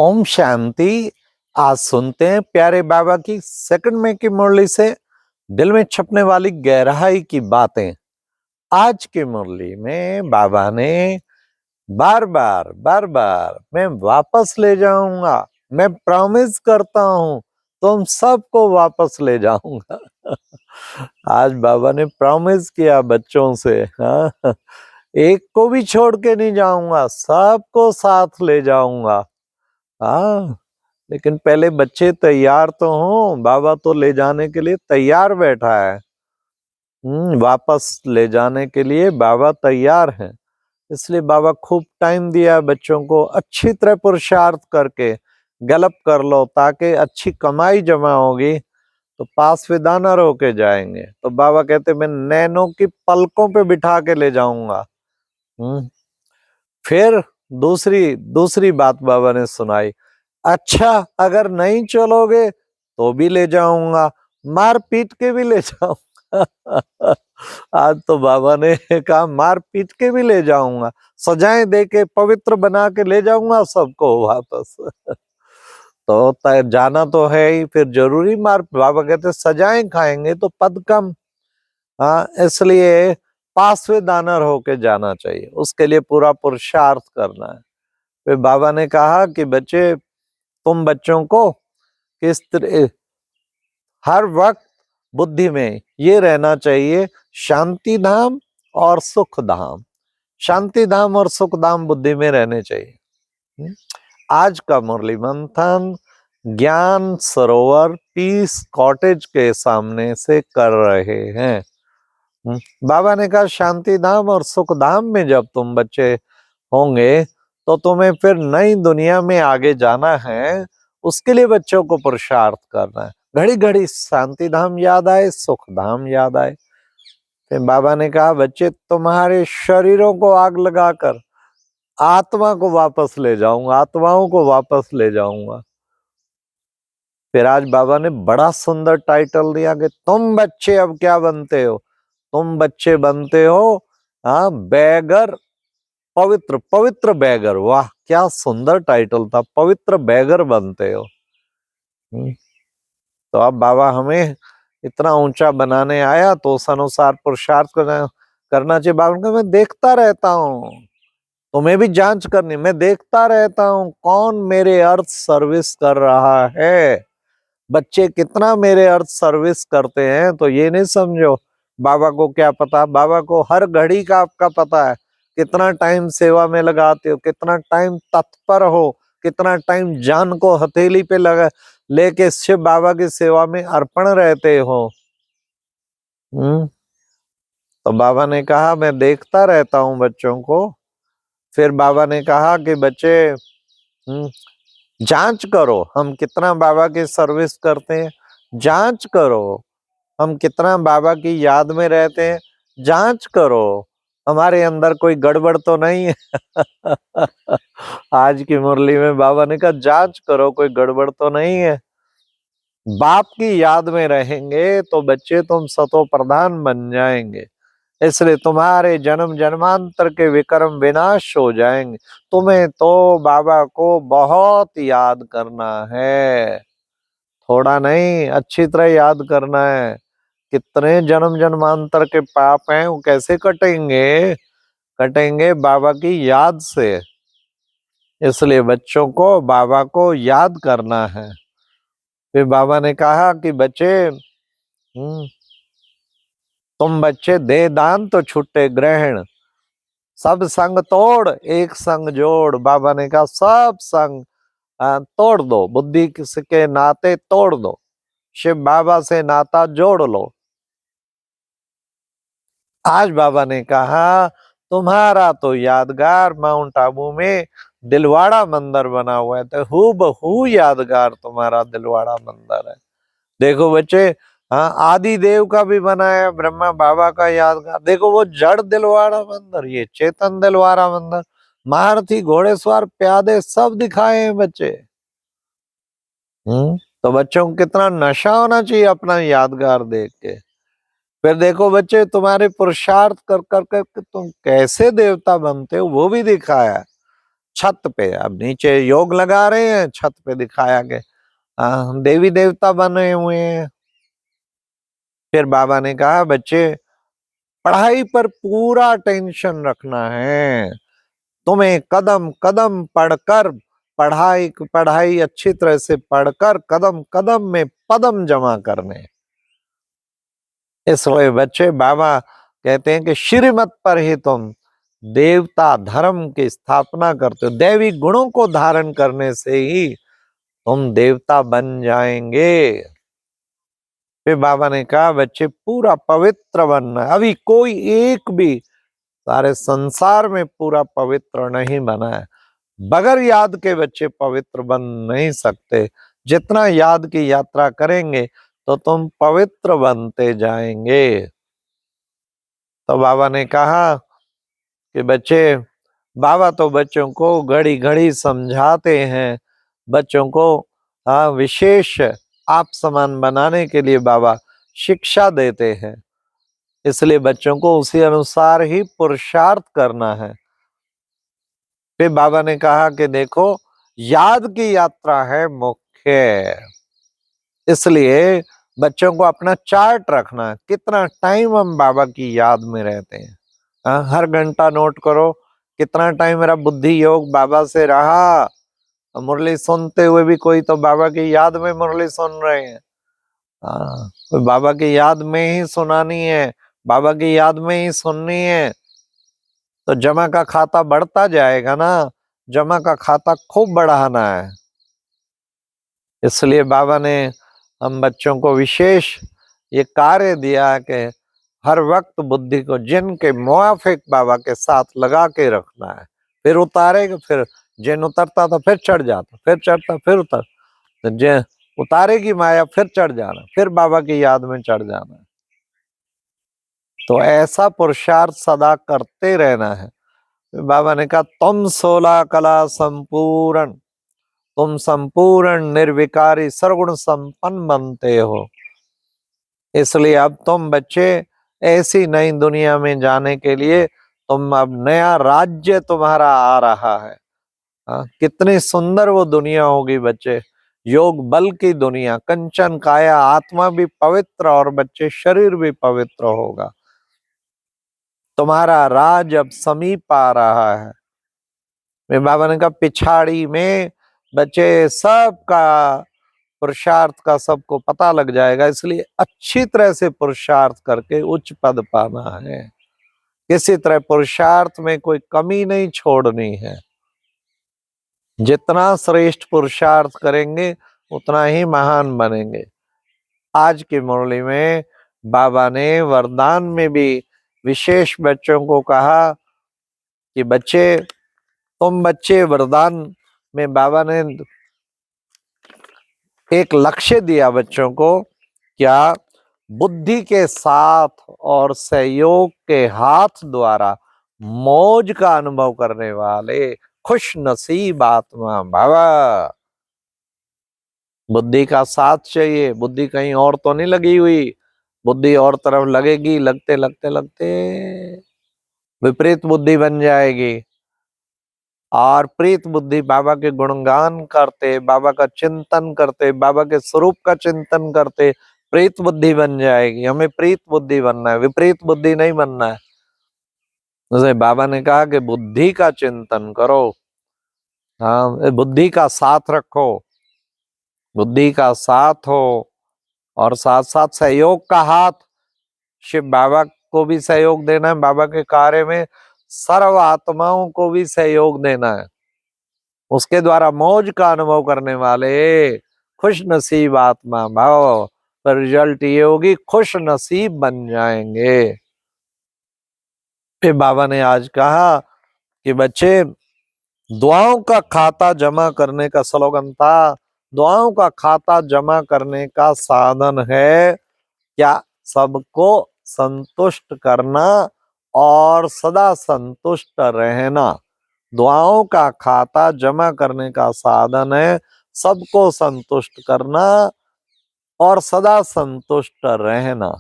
ओम शांति। आज सुनते हैं प्यारे बाबा की सेकंड में की मुरली से दिल में छपने वाली गहराई की बातें। आज की मुरली में बाबा ने बार बार मैं वापस ले जाऊंगा, मैं प्रॉमिस करता हूं तुम सबको वापस ले जाऊंगा। आज बाबा ने प्रॉमिस किया बच्चों से, हाँ, एक को भी छोड़ के नहीं जाऊंगा, सबको साथ ले जाऊंगा। हाँ, लेकिन पहले बच्चे तैयार तो हों। बाबा तो ले जाने के लिए तैयार बैठा है। वापस ले जाने के लिए बाबा तैयार हैं। इसलिए बाबा खूब टाइम दिया है बच्चों को, अच्छी तरह पुरुषार्थ करके गलप कर लो ताकि अच्छी कमाई जमा होगी तो पास दाना होके जाएंगे। तो बाबा कहते मैं नैनों की पलकों पे बिठा के ले जाऊंगा। फिर दूसरी दूसरी बात बाबा ने सुनाई, अच्छा अगर नहीं चलोगे तो भी ले जाऊंगा, मार पीट के भी ले जाऊंगा। आज तो बाबा ने कहा मार पीट के भी ले जाऊंगा, सजाएं दे के पवित्र बना के ले जाऊंगा सबको वापस। तो जाना तो है ही, फिर जरूरी मार। बाबा कहते सजाएं खाएंगे तो पद कम। हाँ, इसलिए पासवे दानर होके जाना चाहिए, उसके लिए पूरा पुरुषार्थ करना है। फिर बाबा ने कहा कि बच्चे, तुम बच्चों को किस तरह हर वक्त बुद्धि में ये रहना चाहिए, शांति धाम और सुख धाम। शांति धाम और सुख धाम बुद्धि में रहने चाहिए। आज का मुरली मंथन ज्ञान सरोवर पीस कॉटेज के सामने से कर रहे हैं। बाबा ने कहा शांति धाम और सुख धाम में जब तुम बच्चे होंगे तो तुम्हें फिर नई दुनिया में आगे जाना है, उसके लिए बच्चों को पुरुषार्थ करना है। घड़ी घड़ी शांति धाम याद आए, सुख धाम याद आए। फिर बाबा ने कहा बच्चे तुम्हारे शरीरों को आग लगाकर आत्मा को वापस ले जाऊंगा, आत्माओं को वापस ले जाऊंगा। फिर आज बाबा ने बड़ा सुंदर टाइटल दिया कि तुम बच्चे अब क्या बनते हो, तुम बच्चे बनते हो बैगर, पवित्र पवित्र बैगर। वाह क्या सुंदर टाइटल था, पवित्र बैगर बनते हो। तो अब बाबा हमें इतना ऊंचा बनाने आया तो उस अनुसार पुरुषार्थ करना चाहिए। बाबा ने कहा मैं देखता रहता हूँ, तुम्हें भी जांच करनी, मैं देखता रहता हूँ कौन मेरे अर्थ सर्विस कर रहा है, बच्चे कितना मेरे अर्थ सर्विस करते हैं। तो ये नहीं समझो बाबा को क्या पता, बाबा को हर घड़ी का आपका पता है, कितना टाइम सेवा में लगाते हो, कितना टाइम तत्पर हो, कितना टाइम जान को हथेली पे लगा लेके शिव बाबा की सेवा में अर्पण रहते हो। तो बाबा ने कहा मैं देखता रहता हूं बच्चों को। फिर बाबा ने कहा कि बच्चे जांच करो हम कितना बाबा की सर्विस करते हैं, जांच करो हम कितना बाबा की याद में रहते हैं, जांच करो हमारे अंदर कोई गड़बड़ तो नहीं है। आज की मुरली में बाबा ने कहा जांच करो कोई गड़बड़ तो नहीं है। बाप की याद में रहेंगे तो बच्चे तुम सतो प्रधान बन जाएंगे, इसलिए तुम्हारे जन्म जन्मांतर के विक्रम विनाश हो जाएंगे। तुम्हें तो बाबा को बहुत याद करना है, थोड़ा नहीं अच्छी तरह याद करना है। कितने जन्म जन्मांतर के पाप हैं वो कैसे कटेंगे, कटेंगे बाबा की याद से। इसलिए बच्चों को बाबा को याद करना है। फिर बाबा ने कहा कि बच्चे तुम बच्चे दे दान तो छुट्टे ग्रहण, सब संग तोड़ एक संग जोड़। बाबा ने कहा सब संग तोड़ दो, बुद्धि के नाते तोड़ दो, शिव बाबा से नाता जोड़ लो। आज बाबा ने कहा तुम्हारा तो यादगार माउंट आबू में दिलवाड़ा मंदिर बना हुआ है, तो हूबहू यादगार तुम्हारा दिलवाड़ा मंदिर है। देखो बच्चे, हाँ आदि देव का भी बनाया ब्रह्मा बाबा का यादगार, देखो वो जड़ दिलवाड़ा मंदिर, ये चेतन दिलवाड़ा मंदिर, महारथी घोड़ेसवार प्यादे सब दिखाए हैं बच्चे। तो बच्चों को कितना नशा होना चाहिए अपना यादगार देख के। फिर देखो बच्चे तुम्हारे पुरुषार्थ कर कर कर तुम कैसे देवता बनते हो वो भी दिखाया। छत पे, अब नीचे योग लगा रहे हैं, छत पे दिखाया कि देवी देवता बने हुए हैं। फिर बाबा ने कहा बच्चे पढ़ाई पर पूरा टेंशन रखना है, तुम्हें कदम कदम पढ़कर पढ़ाई पढ़ाई अच्छी तरह से पढ़कर कदम कदम में पदम जमा करने। इसलिए बच्चे बाबा कहते हैं कि श्रीमत पर ही तुम देवता धर्म की स्थापना करते हो, दैवी गुणों को धारण करने से ही तुम देवता बन जाएंगे। फिर बाबा ने कहा बच्चे पूरा पवित्र बनना है। अभी कोई एक भी सारे संसार में पूरा पवित्र नहीं बना है, बगैर याद के बच्चे पवित्र बन नहीं सकते। जितना याद की यात्रा करेंगे तो तुम पवित्र बनते जाएंगे। तो बाबा ने कहा कि बच्चे, बाबा तो बच्चों को घड़ी घड़ी समझाते हैं, बच्चों को विशेष आप समान बनाने के लिए बाबा शिक्षा देते हैं, इसलिए बच्चों को उसी अनुसार ही पुरुषार्थ करना है। फिर बाबा ने कहा कि देखो याद की यात्रा है मुख्य, इसलिए बच्चों को अपना चार्ट रखना है, कितना टाइम हम बाबा की याद में रहते हैं। हर घंटा नोट करो कितना टाइम मेरा बुद्धि योग बाबा से रहा। मुरली सुनते हुए भी कोई तो बाबा की याद में मुरली सुन रहे हैं। कोई बाबा की याद में ही सुनानी है, बाबा की याद में ही सुननी है, तो जमा का खाता बढ़ता जाएगा ना, जमा का खाता खूब बढ़ाना है। इसलिए बाबा ने हम बच्चों को विशेष ये कार्य दिया कि हर वक्त बुद्धि को जिन के मुआफिक बाबा के साथ लगा के रखना है। फिर उतारेगा, फिर जिन उतरता तो फिर चढ़ जाता, फिर चढ़ता फिर उतर, तो जिन उतारेगी माया फिर चढ़ जाना, फिर बाबा की याद में चढ़ जाना। तो ऐसा पुरुषार्थ सदा करते रहना है। बाबा ने कहा तुम 16 कला संपूर्ण, तुम संपूर्ण निर्विकारी सर्वगुण संपन्न बनते हो। इसलिए अब तुम बच्चे ऐसी नई दुनिया में जाने के लिए तुम अब नया राज्य तुम्हारा आ रहा है। कितनी सुंदर वो दुनिया होगी बच्चे, योग बल की दुनिया, कंचन काया, आत्मा भी पवित्र और बच्चे शरीर भी पवित्र होगा। तुम्हारा राज अब समीप आ रहा है। मेरे बाबा ने कहा पिछाड़ी में बच्चे सबका पुरुषार्थ का सबको पता लग जाएगा, इसलिए अच्छी तरह से पुरुषार्थ करके उच्च पद पाना है। किसी तरह पुरुषार्थ में कोई कमी नहीं छोड़नी है। जितना श्रेष्ठ पुरुषार्थ करेंगे उतना ही महान बनेंगे। आज की मुरली में बाबा ने वरदान में भी विशेष बच्चों को कहा कि बच्चे तुम बच्चे, वरदान में बाबा ने एक लक्ष्य दिया बच्चों को, क्या बुद्धि के साथ और सहयोग के हाथ द्वारा मौज का अनुभव करने वाले खुश नसीब आत्मा बाबा। बुद्धि का साथ चाहिए, बुद्धि कहीं और तो नहीं लगी हुई, बुद्धि और तरफ लगेगी, लगते लगते लगते विपरीत बुद्धि बन जाएगी। और प्रीत बुद्धि बाबा के गुणगान करते, बाबा का चिंतन करते, बाबा के स्वरूप का चिंतन करते प्रीत बुद्धि बन जाएगी। हमें प्रीत बुद्धि बनना है, विपरीत बुद्धि नहीं बनना है। जैसे बाबा ने कहा कि बुद्धि का चिंतन करो, हाँ बुद्धि का साथ रखो, बुद्धि का साथ हो और साथ साथ सहयोग का हाथ। शिव बाबा को भी सहयोग देना है, बाबा के कार्य में सर्व आत्माओं को भी सहयोग देना है। उसके द्वारा मौज का अनुभव करने वाले खुश नसीब आत्मा भाव पर रिजल्ट ये होगी खुश नसीब बन जाएंगे। फिर बाबा ने आज कहा कि बच्चे दुआओं का खाता जमा करने का स्लोगन था, दुआओं का खाता जमा करने का साधन है क्या सबको संतुष्ट करना और सदा संतुष्ट रहना। दुआओं का खाता जमा करने का साधन है सबको संतुष्ट करना और सदा संतुष्ट रहना।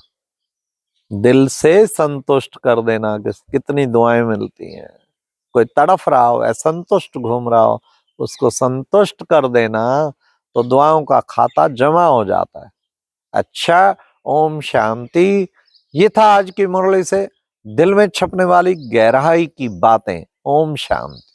दिल से संतुष्ट कर देना, कितनी दुआएं मिलती हैं। कोई तड़फ रहा हो, असंतुष्ट घूम रहा हो, उसको संतुष्ट कर देना तो दुआओं का खाता जमा हो जाता है। अच्छा, ओम शांति। ये था आज की मुरली से दिल में छपने वाली गहराई की बातें। ओम शांति।